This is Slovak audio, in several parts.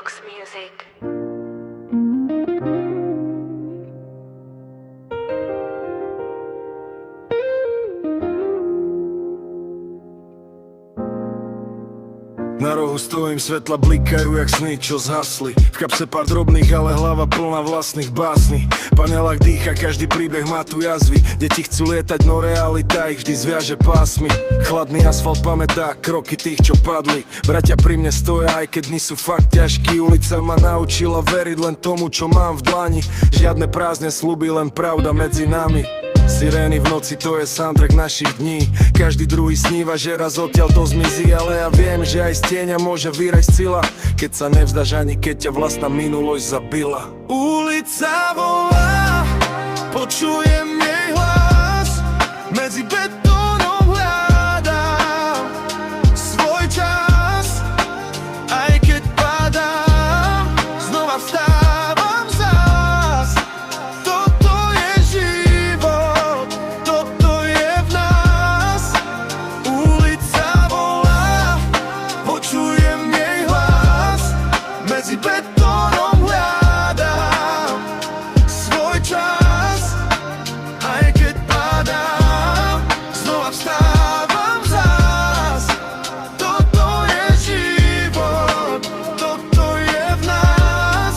Detox Music. Na rohu stojím, svetla blikajú jak sny, čo zhasli. V kapse pár drobných, ale hlava plná vlastných básní. Panelák dýcha, každý príbeh má tu jazvy. Deti chcú lietať, no realita ich vždy zviaže pásmi. Chladný asfalt pamätá kroky tých, čo padli. Bratia pri mne stoja, aj keď dni sú fakt ťažký. Ulica ma naučila veriť len tomu, čo mám v dlani. Žiadne prázdne sľuby, len pravda medzi nami. Sirény v noci, to je soundtrack našich dní. Každý druhý sníva, že raz odtiaľ to zmizí. Ale ja viem, že aj z tieňa môže vyrásť sila, keď sa nevzdáš ani keď ťa vlastná minulosť zabila. Ulica volá, počujem jej hlas. Medzi betónom hľadám svoj čas. Aj keď padám, znova vstávam zás. Toto je život, toto je v nás. Ulica volá, počujem jej hlas. Medzi betónom hľadám svoj čas. Aj keď padám, znova vstávam zás. Toto je život, toto je v nás.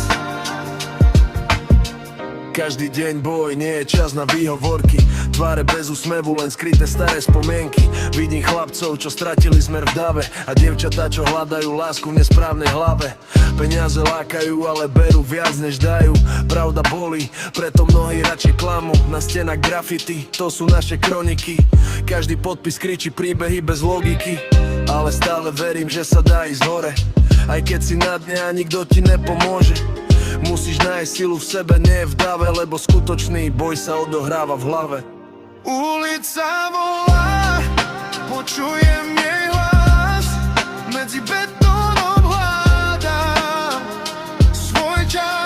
Každý deň boj, nie je čas na výhovorky. Tváre bez úsmevu, len skryté staré spomienky. Vidím chlapcov, čo stratili smer v dave, a dievčatá, čo hľadajú lásku v nesprávnej hlave. Peniaze lákajú, ale berú viac než dajú. Pravda bolí, preto mnohí radšej klamú. Na stenách grafity, to sú naše kroniky. Každý podpis kričí príbehy bez logiky. Ale stále verím, že sa dá ísť hore. Aj keď si na dne a nikto ti nepomôže. Musíš nájsť silu v sebe, nie v dave, lebo skutočný boj sa odohráva v hlave. Ulica volá, počujem jej hlas. Medzi betónom hľadám svoj čas.